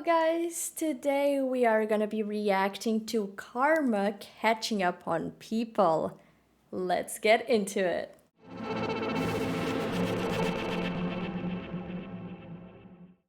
guys, today we are gonna be reacting to karma catching up on people. Let's get into it.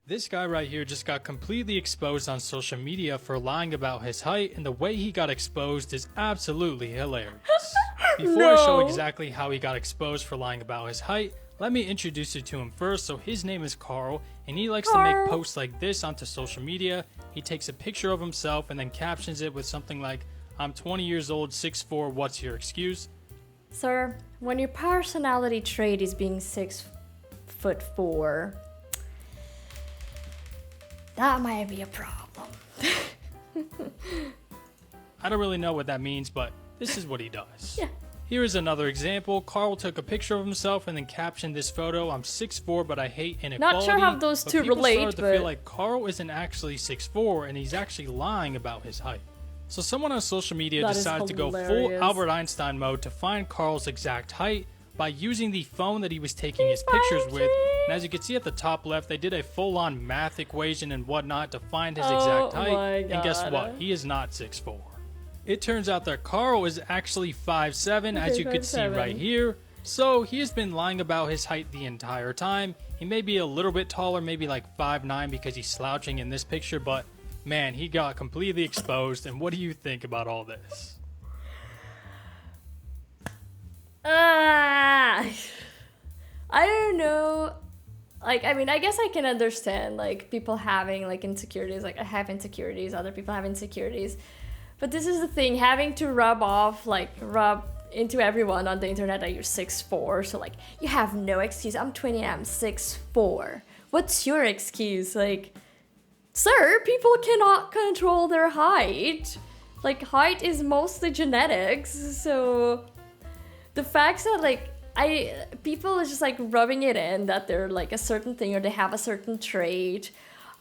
This guy right here just got completely exposed on social media for lying about his height, and the way he got exposed is absolutely hilarious. Before I show exactly how he got exposed for lying about his height, let me introduce you to him first. So his name is Carl, and he likes to make posts like this onto social media. He takes a picture of himself and then captions it with something like, "I'm 20 years old, 6'4", what's your excuse?" Sir, when your personality trait is being 6'4", that might be a problem. I don't really know what that means, but this is what he does. Yeah. Here is another example. Carl took a picture of himself and then captioned this photo, "I'm 6'4", but I hate inequality." Not sure how those two relate, started to but feel like Carl isn't actually 6'4", and he's actually lying about his height. So someone on social media decided to go full Albert Einstein mode to find Carl's exact height by using the phone that he was taking his pictures with. And as you can see at the top left, they did a full-on math equation and whatnot to find his exact height. And guess what? He is not 6'4". It turns out that Carl is actually 5'7", as you can see right here. So he has been lying about his height the entire time. He may be a little bit taller, maybe like 5'9", because he's slouching in this picture, but man, he got completely exposed. And what do you think about all this? I don't know. Like, I mean, I guess I can understand, like, people having, like, insecurities. Like, I have insecurities, other people have insecurities. But this is the thing, having to rub into everyone on the internet that you're 6'4", so, like, you have no excuse. I'm 20 and I'm 6'4". What's your excuse? Like, sir, people cannot control their height. Like, height is mostly genetics, so the fact that, like, people is just, like, rubbing it in that they're, like, a certain thing or they have a certain trait.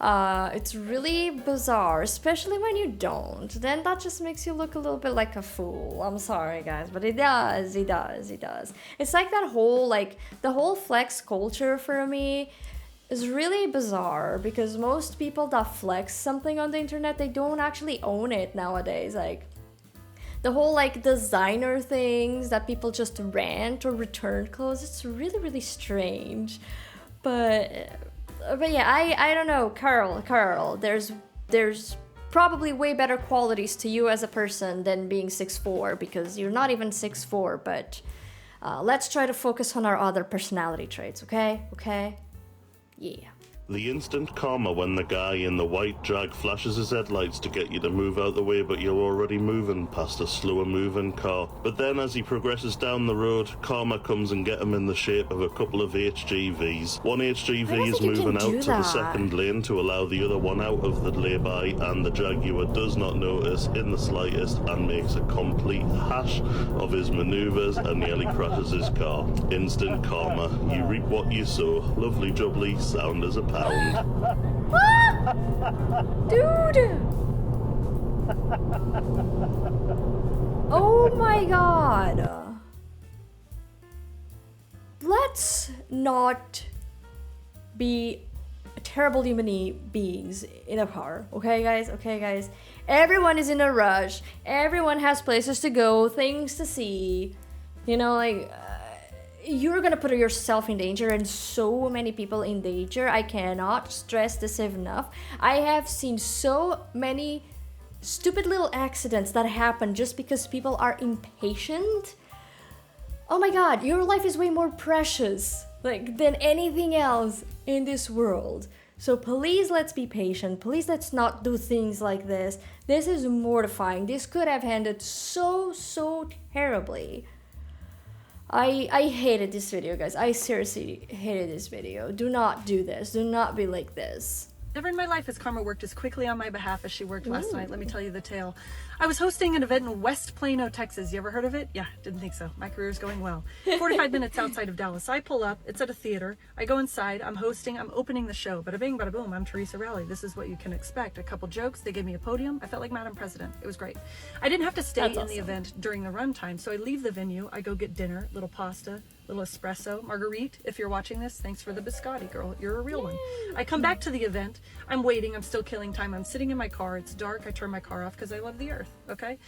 It's really bizarre, especially when you don't. Then that just makes you look a little bit like a fool. I'm sorry, guys, but it does. It's like that whole, like, the whole flex culture for me is really bizarre because most people that flex something on the internet, they don't actually own it nowadays. Like, the whole, like, designer things that people just rent or return clothes, it's really, really strange. But yeah, I don't know, Carl, there's probably way better qualities to you as a person than being 6'4", because you're not even 6'4", but let's try to focus on our other personality traits, okay? Yeah. The instant karma when the guy in the white Jag flashes his headlights to get you to move out the way, but you're already moving past a slower moving car. But then as he progresses down the road, karma comes and get him in the shape of a couple of HGVs. One HGV is moving out to the second lane to allow the other one out of the lay-by, and the Jaguar does not notice in the slightest and makes a complete hash of his maneuvers and nearly crashes his car. Instant karma. You reap what you sow. Lovely jubbly, sound as a pound. Dude! Oh my god. Let's not be terrible human beings in a car, okay guys? Everyone is in a rush. Everyone has places to go, things to see. You know, like, you're gonna put yourself in danger and so many people in danger. I cannot stress this enough. I have seen so many stupid little accidents that happen just because people are impatient. Oh my god, your life is way more precious, like, than anything else in this world. So please, let's be patient. Please, let's not do things like this. This is mortifying. This could have ended so terribly. I hated this video, guys. I seriously hated this video. Do not do this. Do not be like this. Never in my life has karma worked as quickly on my behalf as she worked last night. Let me tell you the tale. I was hosting an event in West Plano, Texas. You ever heard of it? Yeah, didn't think so. My career's going well. 45 minutes outside of Dallas. I pull up. It's at a theater. I go inside. I'm hosting. I'm opening the show. Bada bing, bada boom. I'm Teresa Rowley. This is what you can expect. A couple jokes. They gave me a podium. I felt like Madam President. It was great. I didn't have to stay in the event during the runtime, so I leave the venue. I go get dinner, little pasta, little espresso, Marguerite, if you're watching this, thanks for the biscotti, girl. You're a real one. I come back to the event. I'm waiting. I'm still killing time. I'm sitting in my car. It's dark. I turn my car off because I love the earth, okay?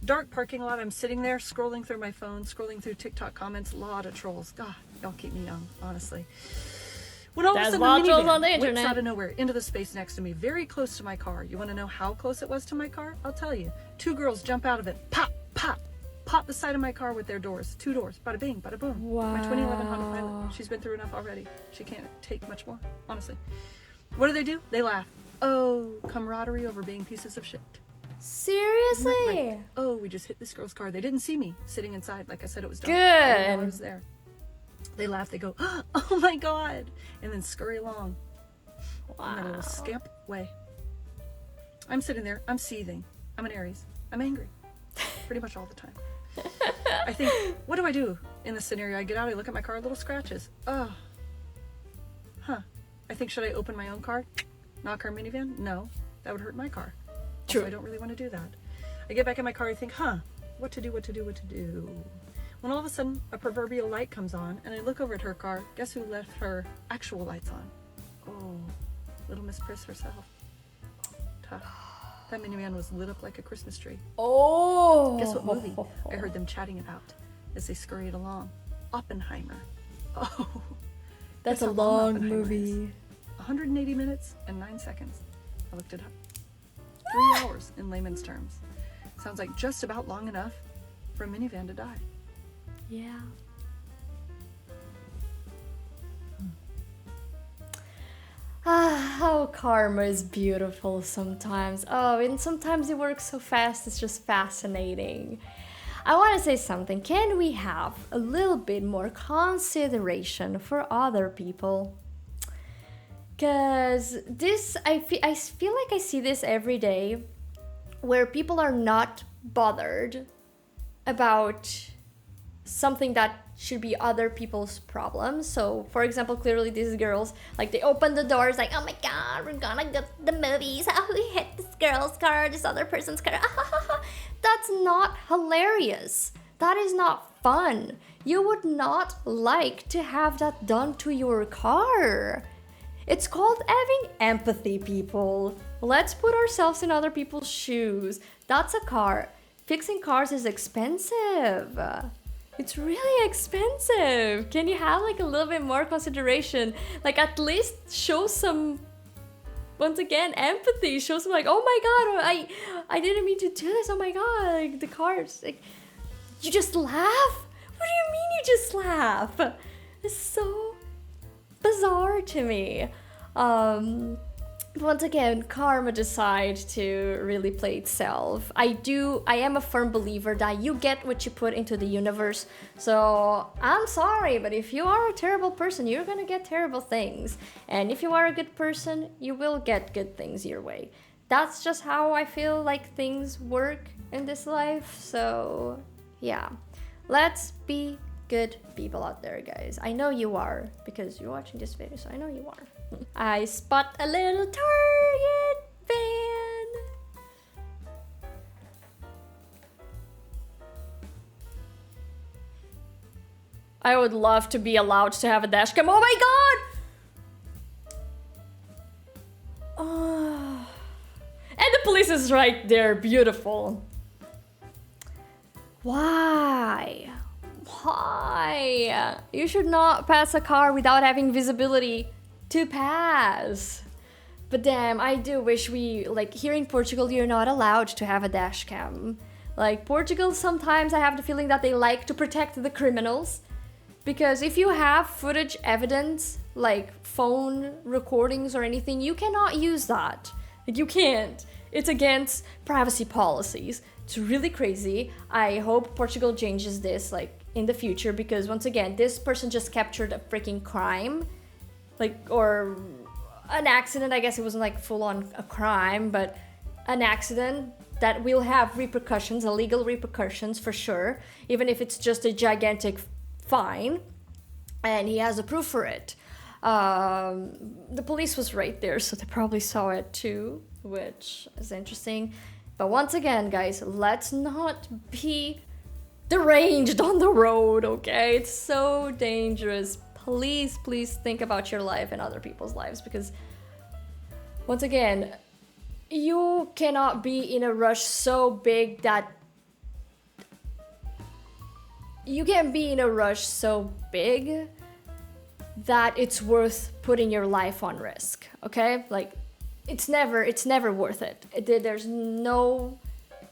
Dark parking lot. I'm sitting there scrolling through my phone, scrolling through TikTok comments. A lot of trolls. God, y'all keep me young, honestly. When all of a sudden the minivan whips out of nowhere into the space next to me, very close to my car. You want to know how close it was to my car? I'll tell you. 2 girls jump out of it. Pop, pop. Pop the side of my car with their doors. 2 doors. Bada bing, bada boom. Wow. My 2011 Honda Pilot. She's been through enough already. She can't take much more, honestly. What do? They laugh. Oh, camaraderie over being pieces of shit. Seriously? Right. Oh, we just hit this girl's car. They didn't see me sitting inside. Like I said, it was dark. Good. They didn't know I was there. They laugh. They go, oh my God. And then scurry along. Wow. In that little scamp way. I'm sitting there. I'm seething. I'm an Aries. I'm angry. Pretty much all the time. I think, what do I do in this scenario? I get out, I look at my car, little scratches. Oh. Huh. I think, should I open my own car? Knock her minivan? No. That would hurt my car. True. So I don't really want to do that. I get back in my car, I think, what to do? When all of a sudden, a proverbial light comes on, and I look over at her car. Guess who left her actual lights on? Oh, little Miss Pris herself. Tough. That minivan was lit up like a Christmas tree. Oh. Guess what movie I heard them chatting about as they scurried along? Oppenheimer. Oh. That's a long movie. 180 minutes and 9 seconds. I looked it up. 3 hours in layman's terms. Sounds like just about long enough for a minivan to die. Yeah. How karma is beautiful sometimes. Oh, and sometimes it works so fast, it's just fascinating. I want to say something. Can we have a little bit more consideration for other people? Because this, I feel like I see this every day, where people are not bothered about something that should be other people's problems. So, for example, clearly these girls, like, they open the doors like, oh my God, we're gonna go to the movies. Oh, we hit this girl's car, this other person's car. That's not hilarious. That is not fun. You would not like to have that done to your car. It's called having empathy, people. Let's put ourselves in other people's shoes. That's a car. Fixing cars is expensive. It's really expensive. Can you have like a little bit more consideration? Like, at least show some, once again, empathy. Show some like, oh my God, I didn't mean to do this. Oh my God, like the cars. Like, you just laugh? What do you mean you just laugh? It's so bizarre to me. Once again, karma decides to really play itself. I am a firm believer that you get what you put into the universe. So I'm sorry, but if you are a terrible person, you're gonna get terrible things. And if you are a good person, you will get good things your way. That's just how I feel like things work in this life. So yeah, let's be good people out there, guys. I know you are, because you're watching this video, so I know you are. I spot a little Target van. I would love to be allowed to have a dash cam. Oh my God! Oh. And the police is right there. Beautiful. Why? Why? You should not pass a car without having visibility to pass. But damn, I do wish we, like, here in Portugal, you're not allowed to have a dash cam. Like, Portugal, sometimes I have the feeling that they like to protect the criminals. Because if you have footage evidence, like phone recordings or anything, you cannot use that. Like, you can't. It's against privacy policies. It's really crazy. I hope Portugal changes this, like, in the future, because once again, this person just captured a freaking crime. Like, or an accident. I guess it wasn't like full on a crime, but an accident that will have repercussions, illegal repercussions for sure, even if it's just a gigantic fine, and he has a proof for it. The police was right there, so they probably saw it too, which is interesting. But once again, guys, let's not be deranged on the road, okay? It's so dangerous. Please, please think about your life and other people's lives, because once again, you cannot be in a rush so big that it's worth putting your life on risk, okay? Like, it's never worth it. There's no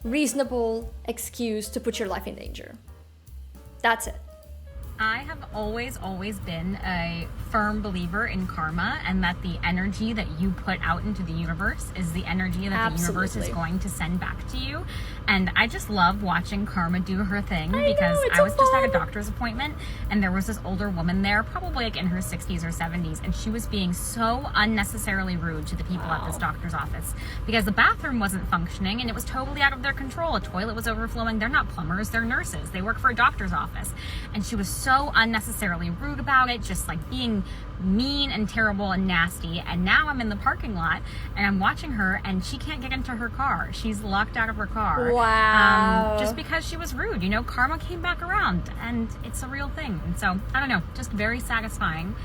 reasonable excuse to put your life in danger. That's it. I have always been a firm believer in karma, and that the energy that you put out into the universe is the energy that the universe is going to send back to you. And I just love watching karma do her thing, because I was just at a doctor's appointment, and there was this older woman there, probably like in her 60s or 70s, and she was being so unnecessarily rude to the people at this doctor's office, because the bathroom wasn't functioning and it was totally out of their control. A toilet was overflowing. They're not plumbers, they're nurses. They work for a doctor's office. And she was so unnecessarily rude about it, just like being mean and terrible and nasty. And now I'm in the parking lot and I'm watching her, and she can't get into her car. She's locked out of her car. Wow. Just because she was rude. You know, karma came back around, and it's a real thing. And so, I don't know, just very satisfying.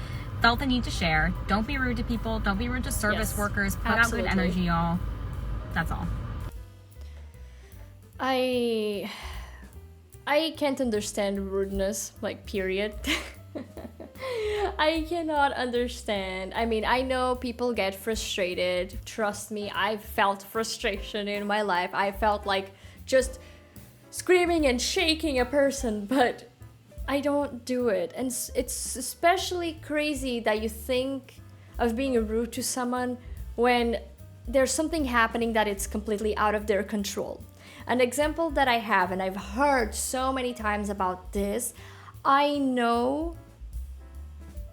Felt the need to share. Don't be rude to people. Don't be rude to service workers. Put out good energy, y'all. That's all. I can't understand rudeness, like, period. I cannot understand. I mean, I know people get frustrated. Trust me, I've felt frustration in my life. I felt like just screaming and shaking a person, but I don't do it. And it's especially crazy that you think of being rude to someone when there's something happening that it's completely out of their control. An example that I have, and I've heard so many times about this, I know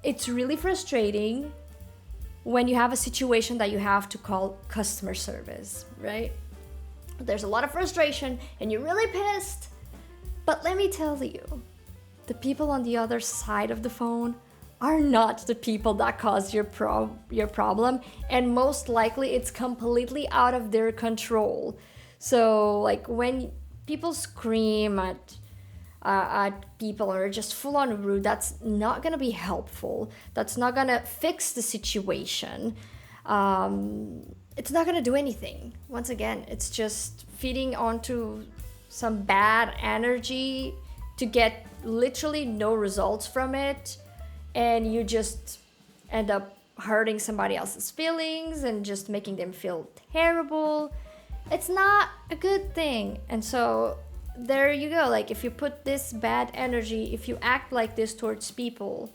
it's really frustrating when you have a situation that you have to call customer service, right? There's a lot of frustration and you're really pissed. But let me tell you, the people on the other side of the phone are not the people that caused your problem, and most likely it's completely out of their control. So, like, when people scream at people or just full on rude, that's not gonna be helpful. That's not gonna fix the situation. It's not gonna do anything. Once again, it's just feeding onto some bad energy to get literally no results from it, and you just end up hurting somebody else's feelings and just making them feel terrible. It's not a good thing. And so there you go. Like, if you put this bad energy, if you act like this towards people,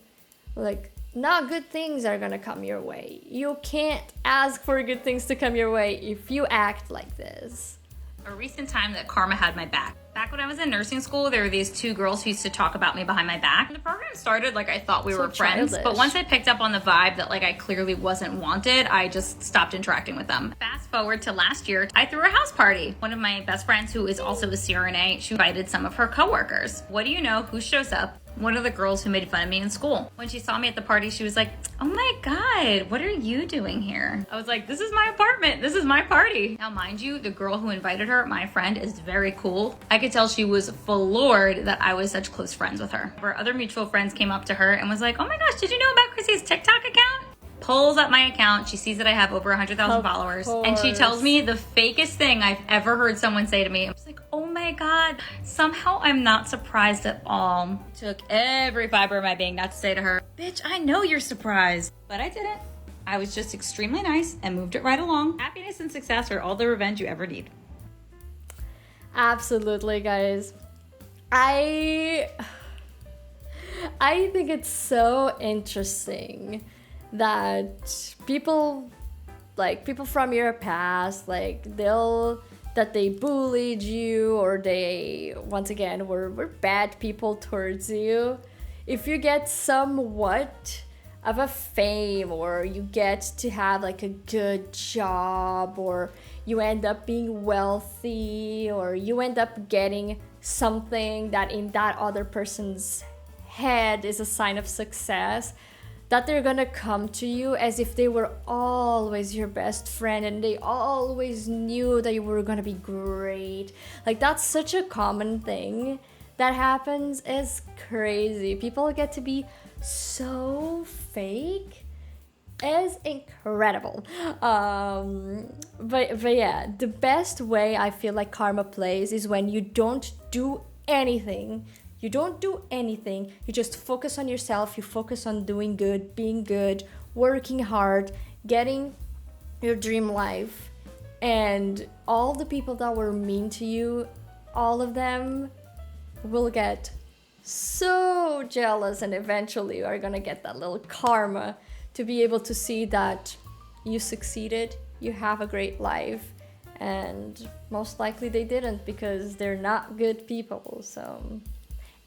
like, not good things are gonna come your way. You can't ask for good things to come your way if you act like this. A recent time that karma had my back. Back when I was in nursing school, there were these two girls who used to talk about me behind my back. When the program started, like, I thought we were friends, childish. but once I picked up on the vibe that, like, I clearly wasn't wanted, I just stopped interacting with them. Fast forward to last year, I threw a house party. One of my best friends, who is also a CRNA, she invited some of her coworkers. What do you know? Who shows up? One of the girls who made fun of me in school. When she saw me at the party, she was like, "Oh my God, what are you doing here?" I was like, "This is my apartment. This is my party." Now, mind you, the girl who invited her, my friend, is very cool. I could tell she was floored that I was such close friends with her. Our other mutual friends came up to her and was like, "Oh my gosh, did you know about Chrissy's TikTok account?" Pulls up my account. She sees that I have over 100,000 followers. And she tells me the fakest thing I've ever heard someone say to me. I was like, "Oh my God." Somehow I'm not surprised at all. Took every fiber of my being not to say to her, "Bitch, I know you're surprised." But I didn't. I was just extremely nice and moved it right along. Happiness and success are all the revenge you ever need. Absolutely, guys. I think it's so interesting that people from your past, like, that they bullied you, or they, once again, were bad people towards you. If you get somewhat of a fame, or you get to have, like, a good job, or you end up being wealthy, or you end up getting something that in that other person's head is a sign of success, that they're gonna come to you as if they were always your best friend and they always knew that you were gonna be great. Like, that's such a common thing that happens is crazy. People get to be so fake. Is incredible. But yeah, the best way I feel like karma plays is when you don't do anything. You don't do anything. You just focus on yourself. You focus on doing good, being good, working hard, getting your dream life. And all the people that were mean to you, all of them will get so jealous, and eventually you are gonna get that little karma to be able to see that you succeeded, you have a great life, and most likely they didn't because they're not good people. So,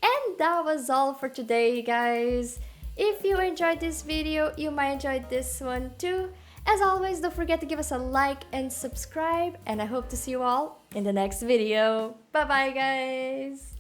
and that was all for today, guys. If you enjoyed this video, you might enjoy this one too. As always, don't forget to give us a like and subscribe, and I hope to see you all in the next video. Bye bye, guys.